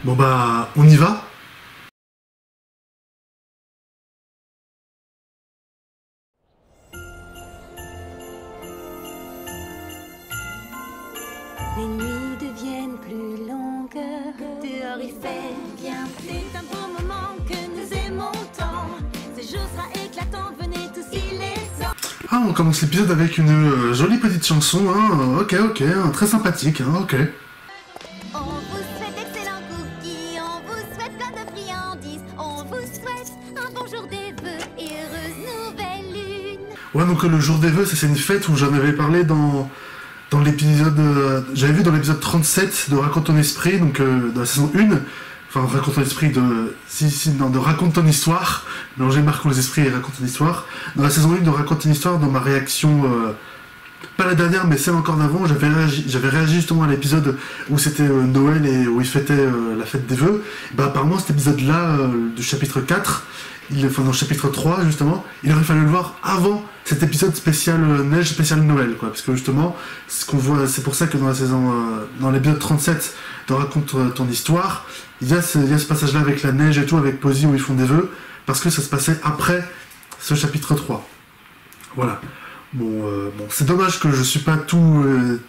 Bon bah, on y va? Les nuits deviennent plus longues, dehors il fait bien. C'est un beau moment que nous aimons tant. Ce jour sera éclatant, venez tous, il est temps. Ah, on commence l'épisode avec une jolie petite chanson, hein. Ok, très sympathique, hein, ok. On vous souhaite d'excellents cookies, on vous souhaite plein de friandises, on vous souhaite un bon jour des vœux et heureuse nouvelle lune. Ouais, donc le jour des vœux, ça c'est une fête où j'en avais parlé dans l'épisode... j'avais vu dans l'épisode 37 de Raconte ton esprit, donc dans la saison 1. Enfin, Raconte ton esprit de... de Raconte ton histoire. Mélanger Marquons les esprits et Raconte ton histoire. Dans la saison 1 de Raconte ton histoire, dans ma réaction... pas la dernière, mais celle encore d'avant, j'avais réagi justement à l'épisode où c'était Noël et où il fêtait la fête des vœux. Bah apparemment cet épisode-là, du chapitre 4, enfin dans le chapitre 3 justement, il aurait fallu le voir avant cet épisode spécial neige, spécial Noël, quoi. Parce que justement, ce qu'on voit, c'est pour ça que dans la saison, dans l'épisode 37 de Raconte ton histoire, il y a ce passage-là avec la neige et tout, avec Posy où ils font des vœux, parce que ça se passait après ce chapitre 3. Voilà. Bon, c'est dommage que je suis pas tout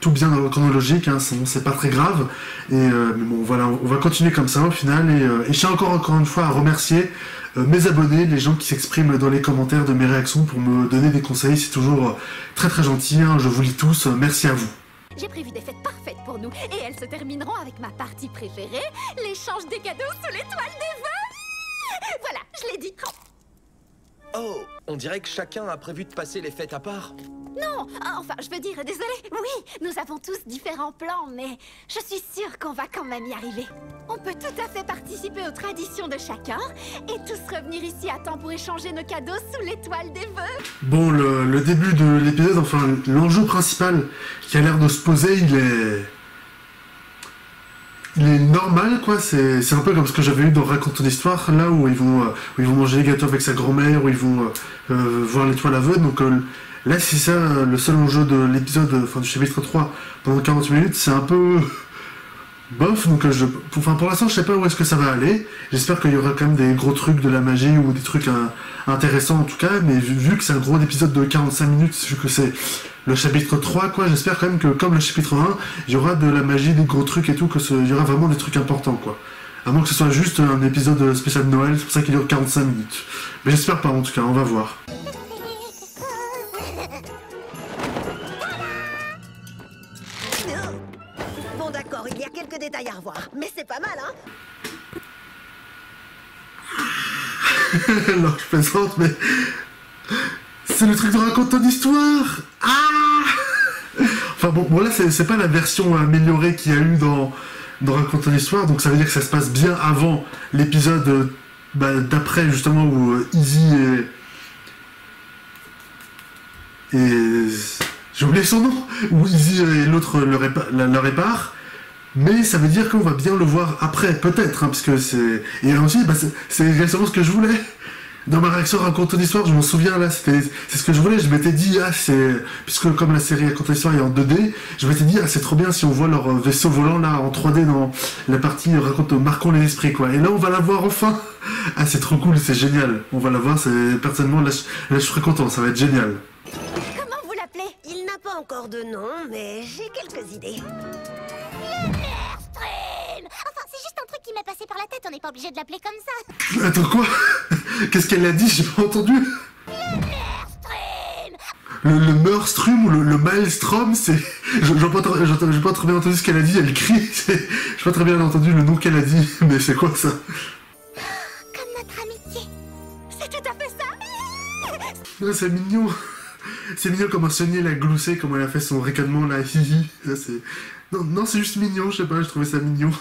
bien dans le chronologique, hein, sinon c'est pas très grave. Mais bon, voilà, on va continuer comme ça au final. Et je tiens encore une fois à remercier mes abonnés, les gens qui s'expriment dans les commentaires de mes réactions pour me donner des conseils. C'est toujours très très gentil, hein, je vous lis tous. Merci à vous. J'ai prévu des fêtes parfaites pour nous et elles se termineront avec ma partie préférée, l'échange des cadeaux sous l'étoile des vœux. Voilà, je l'ai dit. Oh, on dirait que chacun a prévu de passer les fêtes à part. Non, enfin, je veux dire, désolé. Oui, nous avons tous différents plans, mais je suis sûre qu'on va quand même y arriver. On peut tout à fait participer aux traditions de chacun et tous revenir ici à temps pour échanger nos cadeaux sous l'étoile des vœux. Bon, le début de l'épisode, enfin l'enjeu principal qui a l'air de se poser, il est normal, quoi. C'est un peu comme ce que j'avais eu dans Raconte ton histoire, là où ils vont manger les gâteaux avec sa grand-mère, où ils vont voir l'étoile aveugle. Donc là, c'est ça le seul enjeu de l'épisode, enfin du chapitre 3, pendant 40 minutes, c'est un peu bof. Donc pour l'instant, je sais pas où est-ce que ça va aller. J'espère qu'il y aura quand même des gros trucs de la magie ou des trucs intéressants en tout cas. Mais vu que c'est un gros épisode de 45 minutes, vu que c'est le chapitre 3, quoi, j'espère quand même que, comme le chapitre 1, il y aura de la magie, des gros trucs et tout, il y aura vraiment des trucs importants, quoi. À moins que ce soit juste un épisode spécial de Noël, c'est pour ça qu'il dure 45 minutes. Mais j'espère pas, en tout cas, on va voir. Bon d'accord, il y a quelques détails à revoir, mais c'est pas mal, hein. Alors, je plaisante, mais... c'est le truc de Raconte ton histoire. Ah. Enfin bon, là, c'est pas la version améliorée qu'il y a eu dans Raconte ton histoire, donc ça veut dire que ça se passe bien avant l'épisode d'après, justement, où Izzy et... j'ai oublié son nom, où Izzy et l'autre le réparent. Mais ça veut dire qu'on va bien le voir après, peut-être, hein, parce que c'est... Et aussi, c'est exactement ce que je voulais. Dans ma réaction à Raconte ton histoire, je m'en souviens, là, c'est ce que je voulais. Je m'étais dit, puisque comme la série Raconte ton histoire est en 2D, je m'étais dit, c'est trop bien si on voit leur vaisseau volant, là, en 3D, dans la partie Marquons les esprits, quoi. Et là, on va la voir enfin. Ah, c'est trop cool, c'est génial. On va la voir, personnellement, là, je serais content, ça va être génial. Comment vous l'appelez? Il n'a pas encore de nom, mais j'ai quelques idées. Stream. Enfin, c'est juste un truc qui m'est passé par la tête, on n'est pas obligé de l'appeler comme ça. Attends, quoi? Qu'est-ce qu'elle a dit? J'ai pas entendu. Le Meurstrum ou le Maelstrom, c'est... J'ai pas très bien entendu ce qu'elle a dit, elle crie. J'ai pas très bien entendu le nom qu'elle a dit, mais c'est quoi ça? Comme notre amitié. C'est tout à fait ça. Ah, c'est mignon. C'est mignon comment Sonia l'a gloussé, comment elle a fait son ricanement là, hihi. Ça c'est... Non, c'est juste mignon, je sais pas, je trouvais ça mignon.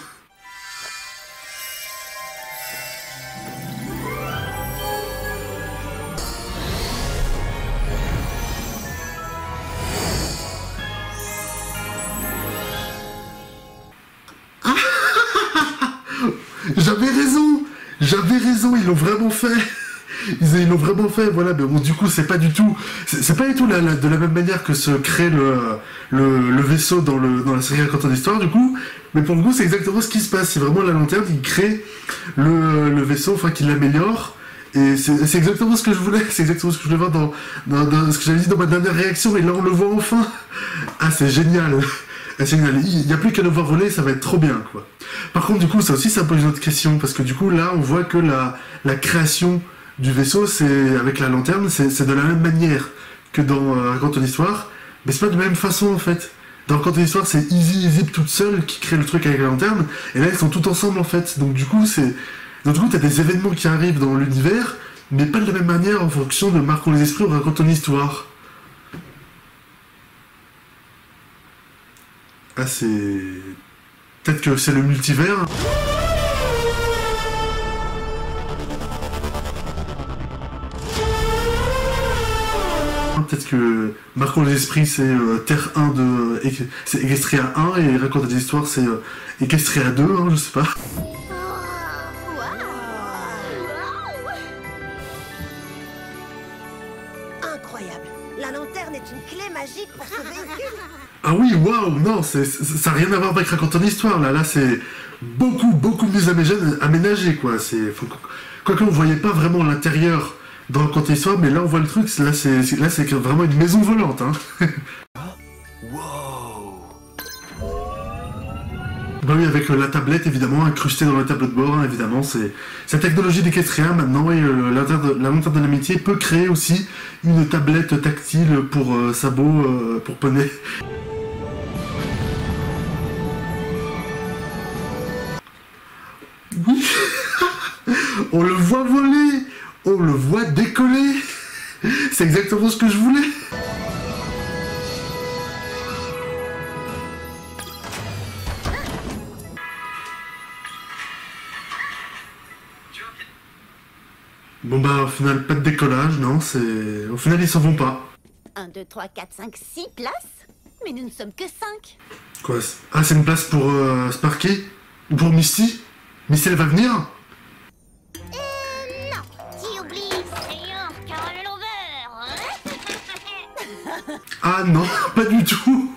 J'avais raison, ils l'ont vraiment fait. Ils l'ont vraiment fait, voilà, mais bon, du coup, c'est pas du tout de la même manière que se crée le vaisseau dans la série racontant l'histoire, du coup, mais pour le coup, c'est exactement ce qui se passe. C'est vraiment la lanterne qui crée le vaisseau, enfin, qui l'améliore, et c'est exactement ce que je voulais, c'est exactement ce que je voulais voir dans ce que j'avais dit dans ma dernière réaction, et là, on le voit enfin. Ah, c'est génial. C'est génial. Il n'y a plus qu'à le voir voler, ça va être trop bien, quoi. Par contre, du coup, ça aussi, ça pose une autre question, parce que du coup, là, on voit que la création du vaisseau, c'est avec la lanterne, c'est de la même manière que dans Raconte ton histoire, mais c'est pas de la même façon, en fait. Dans Raconte ton histoire, c'est Izzy et Zip toute seule qui crée le truc avec la lanterne, et là, ils sont tous ensemble, en fait. Donc, du coup, t'as des événements qui arrivent dans l'univers, mais pas de la même manière en fonction de Marquons les esprits ou Raconte ton histoire. Ah, c'est... Peut-être que c'est le multivers. Peut-être que Marquons les esprits, c'est Terre 1 de... C'est Equestria 1, et Raconte des histoires, c'est Equestria 2, hein, je sais pas. Incroyable. La lanterne est une clé magique pour ce véhicule. Ah oui, waouh, non, ça n'a rien à voir avec Raconte ton histoire, là c'est beaucoup mieux aménagé, quoi. Quoique on voyait pas vraiment l'intérieur dans Raconte ton histoire, mais là on voit le truc, là c'est vraiment une maison volante, hein. Wow. Bah oui, avec la tablette, évidemment, incrustée dans le tableau de bord, hein, évidemment, c'est la technologie d'Equestria maintenant, et la lanterne de l'amitié peut créer aussi une tablette tactile pour sabot, pour poney. Oui, on le voit voler, on le voit décoller, c'est exactement ce que je voulais. Bon bah au final pas de décollage, non, c'est... Au final ils s'en vont pas. 1, 2, 3, 4, 5, 6 places. Mais nous ne sommes que 5. Quoi? Ah, c'est une place pour Sparky? Ou pour Misty? Misty elle va venir? Non. Tu oublies, c'est Carole Lover. Ah non, pas du tout.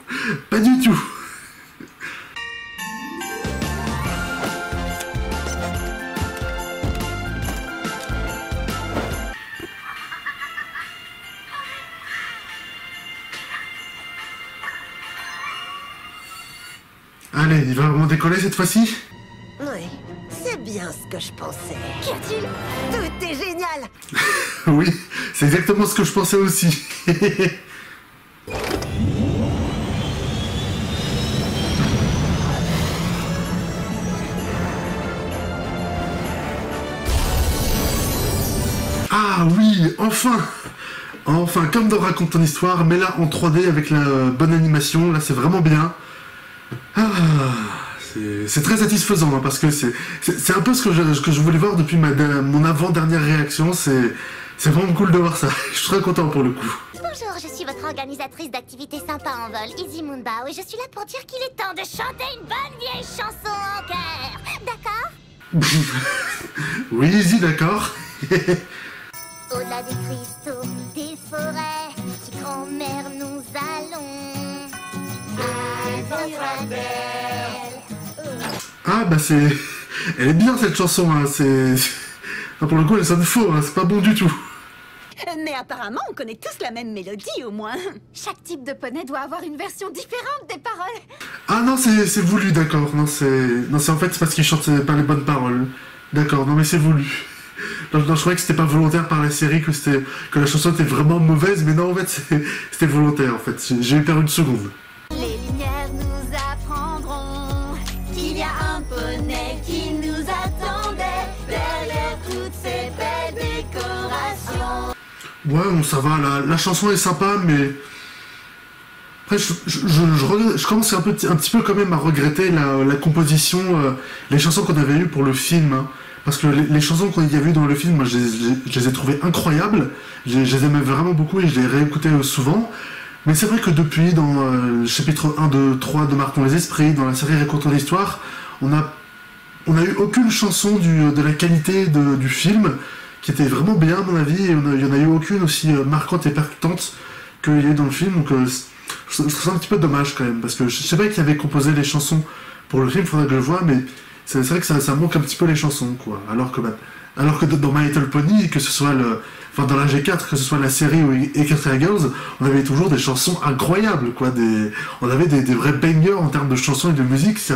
Pas du tout. Allez, il va vraiment décoller cette fois-ci? Oui, c'est bien ce que je pensais. Qu'y a-t-il? Tout est génial. Oui, c'est exactement ce que je pensais aussi. Ah oui, enfin! Enfin, comme dans Raconte ton histoire, mais là en 3D avec la bonne animation, là c'est vraiment bien. Ah, c'est très satisfaisant, hein, parce que c'est un peu ce que je voulais voir depuis mon avant-dernière réaction, c'est vraiment cool de voir ça. Je suis très content pour le coup. Bonjour, je suis votre organisatrice d'activités sympas en vol, Izzy Moonbao, et je suis là pour dire qu'il est temps de chanter une bonne vieille chanson en chœur. D'accord? Oui, Izzy, d'accord. Au-delà des cristaux, des forêts, qui grand-mère nous allons. À votre belle. Ah bah c'est... Elle est bien cette chanson, hein, c'est... Enfin, pour le coup elle sonne faux, hein, c'est pas bon du tout. Mais apparemment, on connaît tous la même mélodie, au moins. Chaque type de poney doit avoir une version différente des paroles. Ah non, c'est voulu, d'accord. Non, c'est en fait c'est parce qu'il chante pas les bonnes paroles. D'accord, non mais c'est voulu. Non, je croyais que c'était pas volontaire par la série, que la chanson était vraiment mauvaise, mais non, en fait, c'était volontaire, en fait. J'ai eu peur une seconde. Les lumières nous apprendront qu'il y a un poney qui nous attendait derrière toutes ces belles décorations. Ouais, bon, ça va, la chanson est sympa, mais... Après, je commence un petit peu quand même à regretter la composition, les chansons qu'on avait eues pour le film, hein. Parce que les chansons qu'on y a vues dans le film, moi, je les ai trouvées incroyables. Je les aimais vraiment beaucoup et je les réécoutais souvent. Mais c'est vrai que depuis, dans le chapitre 1, 2, 3 de Marquons les esprits, dans la série Raconte ton histoire, on a eu aucune chanson de la qualité du film qui était vraiment bien à mon avis, et il n'y en a eu aucune aussi marquante et percutante qu'il y a eu dans le film, donc je trouve ça un petit peu dommage quand même, parce que je sais pas qui avait composé les chansons pour le film, il faudrait que je le voie, mais c'est vrai que ça manque un petit peu les chansons, quoi, alors que dans My Little Pony, que ce soit dans la G4, que ce soit la série ou Equestria Girls, on avait toujours des chansons incroyables, quoi, on avait des vrais bangers en termes de chansons et de musique, il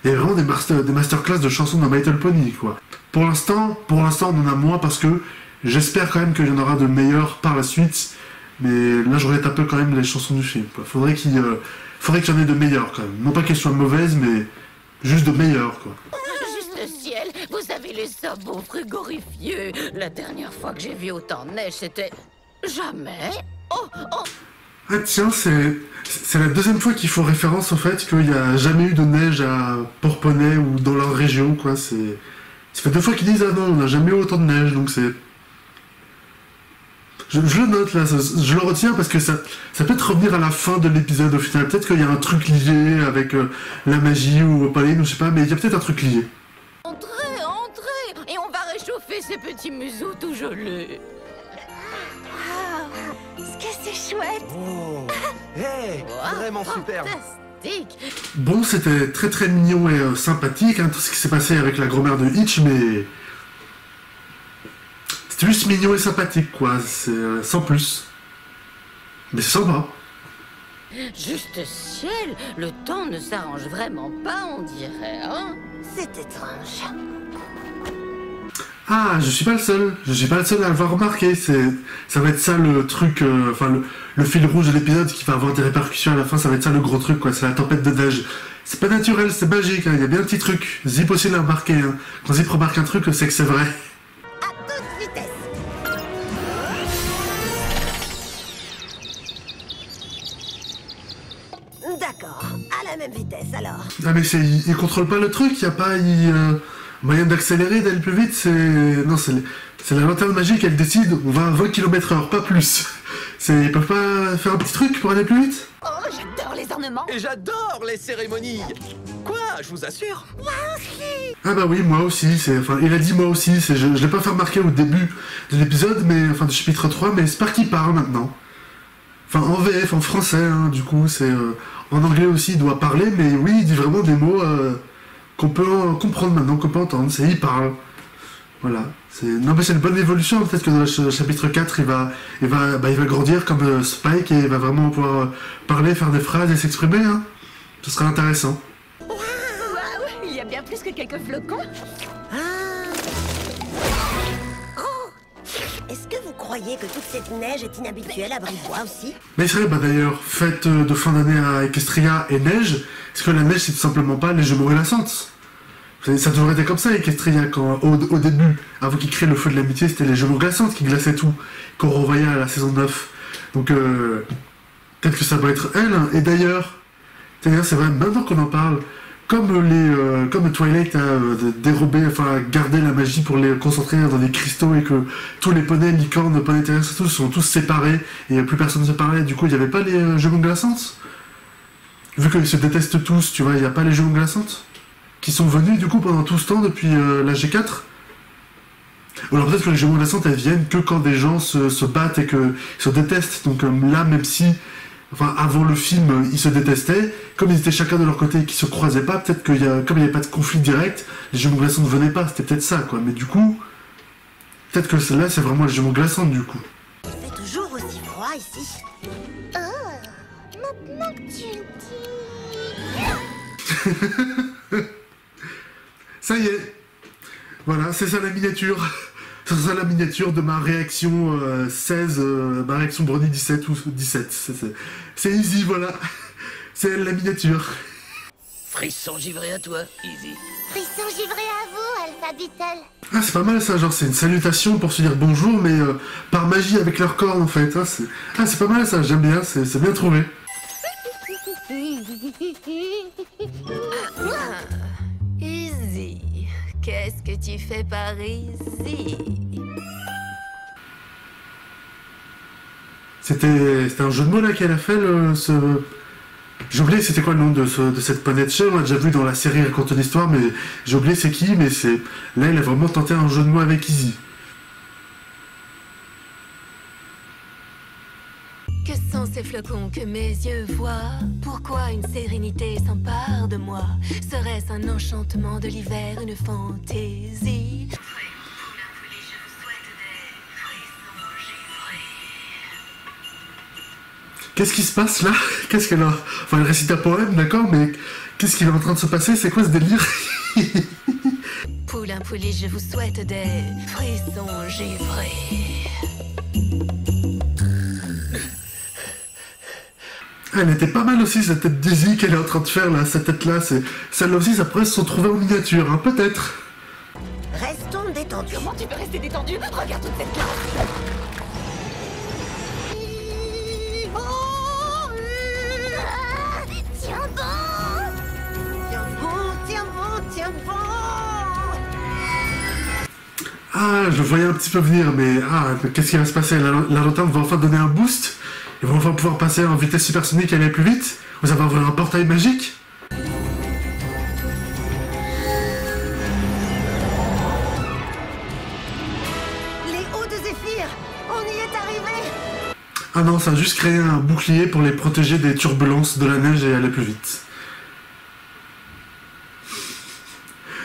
y avait vraiment des masterclass de chansons dans My Little Pony, quoi. Pour l'instant, on en a moins parce que j'espère quand même qu'il y en aura de meilleurs par la suite, mais là je regrette un peu quand même les chansons du film, quoi. Faudrait qu'il y en ait de meilleurs quand même. Non pas qu'elles soient mauvaises, mais juste de meilleures, quoi. Juste le ciel, vous avez les sabots frigorifiés. La dernière fois que j'ai vu autant de neige, c'était... jamais. Oh. Ah tiens, c'est la deuxième fois qu'ils font référence au fait qu'il n'y a jamais eu de neige à Porponay ou dans leur région, quoi. Ça fait 2 fois qu'ils disent « Ah non, on n'a jamais eu autant de neige », donc c'est... Je le note là, je le retiens parce que ça peut être revenir à la fin de l'épisode au final. Peut-être qu'il y a un truc lié avec la magie ou Opaline, ou je sais pas, mais il y a peut-être un truc lié. Entrez, et on va réchauffer ces petits museaux tout gelés. Wow, est-ce que c'est chouette? Oh. Hey, vraiment superbe. Fantastique. Bon, c'était très très mignon et sympathique, hein, tout ce qui s'est passé avec la grand-mère de Hitch, mais... C'était juste mignon et sympathique, quoi, c'est sans plus. Mais c'est sympa. Juste ciel, le temps ne s'arrange vraiment pas, on dirait, hein? C'est étrange. Ah, je suis pas le seul à l'avoir remarqué, ça va être ça le truc, le fil rouge de l'épisode qui va avoir des répercussions à la fin, ça va être ça le gros truc, quoi, c'est la tempête de neige. C'est pas naturel, c'est magique, hein, il y a bien un petit truc. Zip aussi l'a remarqué, hein. Quand Zip remarque un truc, c'est que c'est vrai. À toute vitesse. D'accord, à la même vitesse alors. Ah mais il contrôle pas le truc, il y a pas moyen d'accélérer, d'aller plus vite, c'est la lanterne magique, elle décide, on va à 20 km/h, pas plus. Ils peuvent pas faire un petit truc pour aller plus vite? Oh, j'adore les ornements. Et j'adore les cérémonies. Quoi, je vous assure. Ah bah oui, moi aussi, il a dit moi aussi, je l'ai pas fait remarquer au début de l'épisode, mais du chapitre 3, mais Sparky parle maintenant. Enfin, en VF, en français, hein, du coup, en anglais aussi, il doit parler, mais oui, il dit vraiment des mots qu'on peut comprendre maintenant, qu'on peut entendre, il parle. Voilà. Non, mais c'est une bonne évolution, peut-être que dans le chapitre 4, il va grandir comme Spike et il va vraiment pouvoir parler, faire des phrases et s'exprimer, hein. Ce sera intéressant. Waouh, il y a bien plus que quelques flocons. Est-ce que vous croyez que toute cette neige est inhabituelle à Brivois aussi? Mais c'est vrai, d'ailleurs, fête de fin d'année à Equestria et neige, est-ce que la neige, c'est tout simplement pas les jumeaux glaçantes? Ça devrait être comme ça, Equestria, quand au début, avant qu'ils créent le feu de l'amitié, c'était les jumeaux glaçantes qui glaçaient tout, qu'on revoyait à la saison 9. Donc, peut-être que ça doit être elle, hein. Et d'ailleurs, c'est vrai, maintenant qu'on en parle, comme Twilight a dérobé, enfin gardé la magie pour les concentrer dans des cristaux et que tous les poneys, licornes, poneys terrestres, tous sont tous séparés et plus personne ne se parlait, du coup il n'y avait pas les jumeaux glaçantes? Vu qu'ils se détestent tous, tu vois, il n'y a pas les jumeaux glaçantes qui sont venus du coup pendant tout ce temps depuis la G4? Ou alors peut-être que les jumeaux glaçantes elles viennent que quand des gens se battent et qu'ils se détestent, donc là même si... Enfin, avant le film, ils se détestaient. Comme ils étaient chacun de leur côté et qu'ils se croisaient pas, peut-être comme il n'y avait pas de conflit direct, les jumeaux glaçants ne venaient pas. C'était peut-être ça, quoi. Mais du coup, peut-être que celle-là, c'est vraiment les jumeaux glaçants, du coup. Il fait toujours aussi froid ici. Oh, maintenant que tu le dis... Ça y est. Voilà, c'est ça la miniature. C'est ça la miniature de ma réaction 16, ma réaction Brony 17 ou 17. C'est easy, voilà. C'est la miniature. Frisson givré à toi, Easy. Frisson givré à vous, Alpha Beetle. Ah, c'est pas mal ça, genre c'est une salutation pour se dire bonjour, mais par magie avec leur cornes en fait. C'est pas mal ça, j'aime bien, c'est bien trouvé. Easy, qu'est-ce que tu fais par ici? C'était un jeu de mots là qu'elle a fait, j'ai oublié c'était quoi le nom de cette poney de chien, on l'a déjà vu dans la série Raconte une histoire, mais j'ai oublié c'est qui, mais là il a vraiment tenté un jeu de mots avec Izzy. Dans ces flocons que mes yeux voient, pourquoi une sérénité s'empare de moi? Serait-ce un enchantement de l'hiver, une fantaisie? Qu'est-ce qui se passe là? Qu'est-ce qu'elle a... Enfin, elle récite un poème, d'accord, mais qu'est-ce qui est en train de se passer? C'est quoi ce délire? Poulain, pouliche, je vous souhaite des frissons givrés. Elle était pas mal aussi, cette tête d'Izzy qu'elle est en train de faire là, cette tête-là. Celle-là aussi, ça pourrait se retrouver en miniature, hein, peut-être. Restons détendus. Comment tu peux rester détendu? Regarde toute cette classe. Tiens bon! Tiens bon, tiens bon, tiens bon. Ah, je voyais un petit peu venir, mais qu'est-ce qui va se passer? La lanterne va enfin donner un boost. Ils vont enfin pouvoir passer en vitesse supersonique et aller plus vite. Vous allez ouvrir un portail magique. Les hauts de Zéphyr, on y est arrivé. Ah non, ça a juste créé un bouclier pour les protéger des turbulences de la neige et aller plus vite.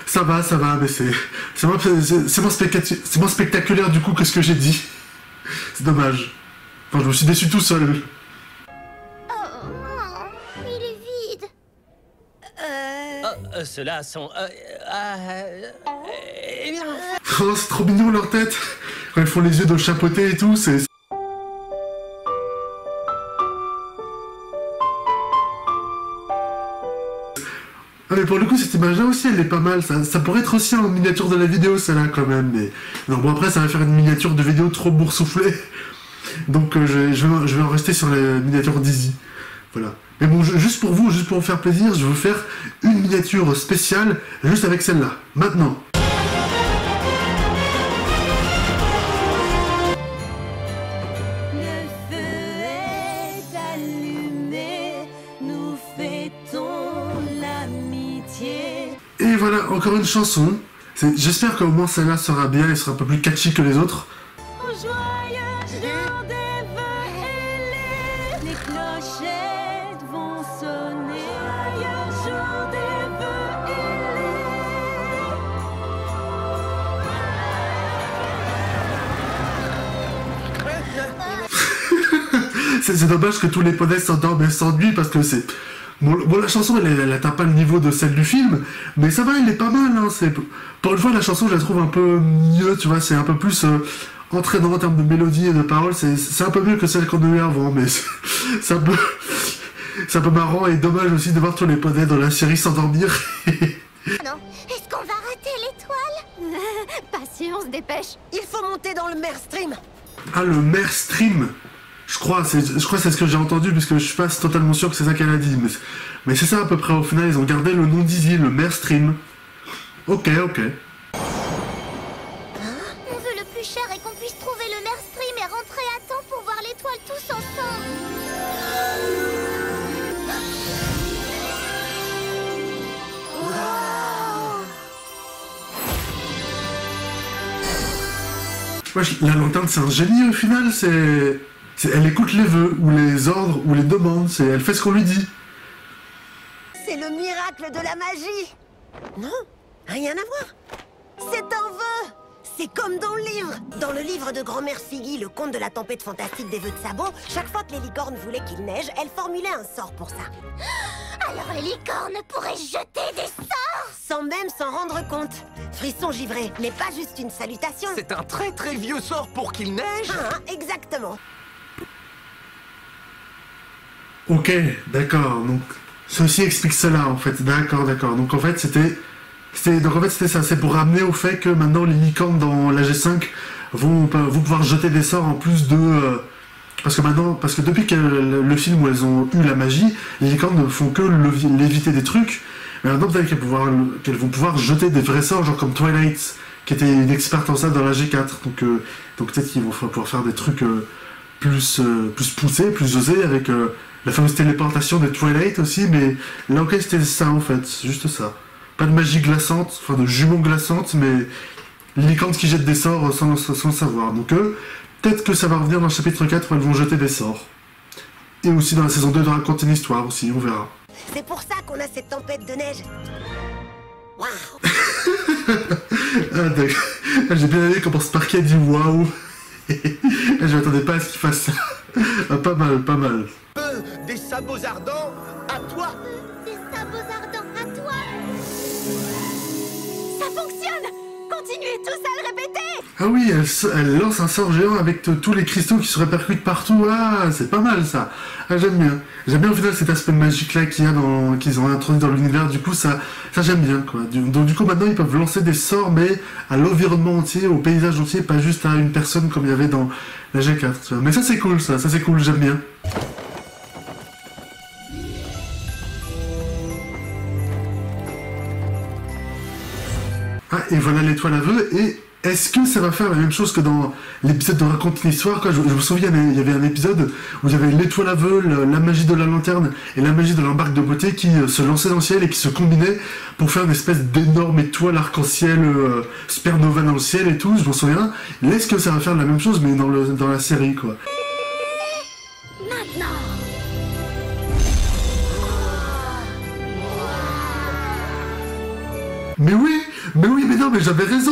Ça va, mais c'est moins spectaculaire du coup que ce que j'ai dit. C'est dommage. Enfin, je me suis déçu tout seul. Oh non, il est vide. Ceux-là sont... eh bien... Oh, c'est trop mignon leur tête. Quand ils font les yeux de chapeauté et tout, c'est... Ah mais pour le coup cette image-là aussi elle est pas mal, ça pourrait être aussi en miniature de la vidéo celle-là quand même, mais... Non bon après ça va faire une miniature de vidéo trop boursouflée, donc je vais en rester sur la miniature d'Izzy, voilà. Mais bon, juste pour vous faire plaisir, je vais vous faire une miniature spéciale juste avec celle-là, maintenant. Et voilà, encore une chanson. J'espère qu'au moins celle-là sera bien et sera un peu plus catchy que les autres. Les clochettes vont sonner. Joyeux jour des vœux C'est dommage que tous les poneys s'endorment et s'ennuient parce que c'est... Bon, la chanson, elle atteint pas le niveau de celle du film, mais ça va, elle est pas mal, hein. Pour une fois, la chanson, je la trouve un peu mieux, tu vois, c'est un peu plus entraînant en termes de mélodie et de paroles, c'est un peu mieux que celle qu'on a eu avant, mais c'est un peu marrant et dommage aussi de voir tous les poneys dans la série s'endormir. Non, est-ce qu'on va rater l'étoile? Patience, dépêche. Il faut monter dans le Merstream. Ah, le Merstream. Je crois c'est ce que j'ai entendu, puisque je suis pas totalement sûr que c'est ça qu'elle a dit. Mais c'est ça à peu près, au final, ils ont gardé le nom d'Izzy, le Merstream. Ok. On veut le plus cher et qu'on puisse trouver le Merstream et rentrer à temps pour voir l'étoile tous ensemble. Ouais, la lanterne, c'est un génie au final, elle écoute les vœux, ou les ordres, ou les demandes, elle fait ce qu'on lui dit. C'est le miracle de la magie. Non, rien à voir. C'est un vœu. C'est comme dans le livre. Dans le livre de Grand-mère Figgy, le conte de la tempête fantastique des vœux de sabot, chaque fois que les licornes voulaient qu'il neige, elle formulait un sort pour ça. Alors les licornes pourraient jeter des sorts Sans même s'en rendre compte. Frisson givré n'est pas juste une salutation. C'est un très très vieux sort pour qu'il neige. Exactement. Ok, d'accord, donc ceci explique cela en fait, d'accord. Donc en fait c'était ça, c'est pour ramener au fait que maintenant les licornes dans la G5 vont pouvoir jeter des sorts en plus de... parce que depuis le film où elles ont eu la magie, les licornes ne font que léviter des trucs, mais maintenant peut-être qu'elles vont pouvoir jeter des vrais sorts, genre comme Twilight, qui était une experte en ça dans la G4, donc peut-être qu'ils vont pouvoir faire des trucs plus poussés, plus osés, avec la fameuse téléportation de Twilight aussi, mais là ok c'était ça en fait, juste ça. Pas de magie glaçante, enfin de jumeaux glaçantes, mais licornes qui jettent des sorts sans savoir. Donc peut-être que ça va revenir dans le chapitre 4 où elles vont jeter des sorts. Et aussi dans la saison 2 de Raconter une histoire aussi, on verra. C'est pour ça qu'on a cette tempête de neige. Waouh. Ah d'accord. J'ai bien aimé comment Sparky a dit waouh. Je m'attendais pas à ce qu'il fasse ça. Ah, pas mal, pas mal. Des sabots ardents, à toi. Des sabots ardents à toi. Ça fonctionne! Continuez tous à le répéter! Ah oui, elle lance un sort géant avec tous les cristaux qui se répercutent partout. Ah, c'est pas mal ça. Ah, j'aime bien. J'aime bien au final cet aspect magique là qu'ils ont introduit dans l'univers. Du coup, ça j'aime bien quoi. Donc du coup, maintenant ils peuvent lancer des sorts, mais à l'environnement entier, au paysage entier, pas juste à une personne comme il y avait dans la G4. Tu vois. Mais ça c'est cool, ça c'est cool, j'aime bien. Ah, et voilà l'étoile à vœux, et est-ce que ça va faire la même chose que dans l'épisode de Raconte une histoire, quoi. Je me souviens, il y avait un épisode où il y avait l'étoile à vœux, la magie de la lanterne et la magie de l'embarque de beauté qui se lançaient dans le ciel et qui se combinaient pour faire une espèce d'énorme étoile arc-en-ciel, supernova dans le ciel et tout, je m'en souviens. Est-ce que ça va faire la même chose, mais dans la série, quoi. Maintenant. Mais non, mais j'avais raison.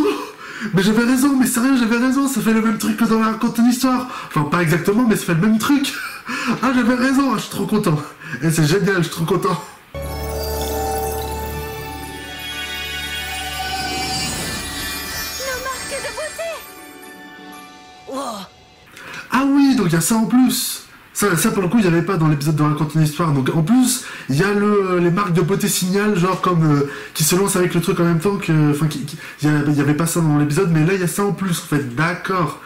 Mais sérieux, j'avais raison, ça fait le même truc que dans la Raconte une histoire. Enfin, pas exactement, mais ça fait le même truc. Ah, j'avais raison, je suis trop content. Et c'est génial, je suis trop content. Nos marques de beauté! Wow. Ah oui, donc il y a ça en plus. Ça pour le coup, il n'y avait pas dans l'épisode de Raconte une histoire. Donc en plus, il y a les marques de beauté signal, genre comme qui se lancent avec le truc en même temps que. Enfin, il n'y avait pas ça dans l'épisode, mais là il y a ça en plus en fait. D'accord.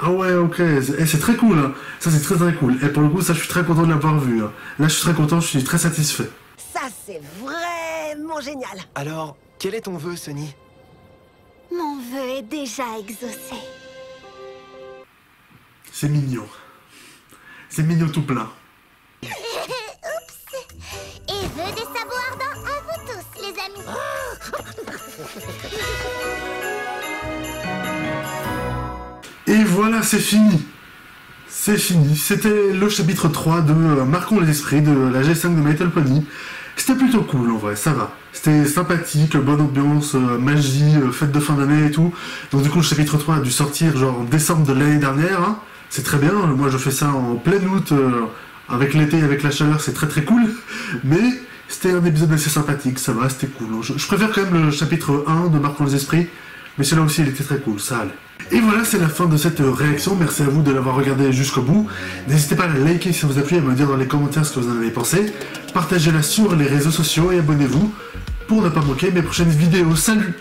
Ah ouais, ok. C'est très cool. Hein. Ça c'est très très cool. Et pour le coup, ça je suis très content de l'avoir vu. Hein. Là je suis très content, je suis très satisfait. Ça, c'est vraiment génial. Alors, quel est ton vœu, Sunny? Mon vœu est déjà exaucé. C'est mignon. C'est mignon tout plein. Oups. Et vœux des sabots ardents à vous tous, les amis. Et voilà, c'est fini. C'est fini. C'était le chapitre 3 de Marquons les esprits de la G5 de My Little Pony. C'était plutôt cool en vrai, ça va. C'était sympathique, bonne ambiance, magie, fête de fin d'année et tout. Donc du coup le chapitre 3 a dû sortir genre en décembre de l'année dernière. Hein. C'est très bien, moi je fais ça en plein août, avec l'été, avec la chaleur, c'est très très cool. Mais c'était un épisode assez sympathique, ça va, c'était cool. Je préfère quand même le chapitre 1 de Marquons les esprits, mais celui-là aussi il était très cool, ça allait. Et voilà, c'est la fin de cette réaction, merci à vous de l'avoir regardé jusqu'au bout. N'hésitez pas à la liker si ça vous a plu, à me dire dans les commentaires ce que vous en avez pensé. Partagez-la sur les réseaux sociaux et abonnez-vous pour ne pas manquer mes prochaines vidéos. Salut!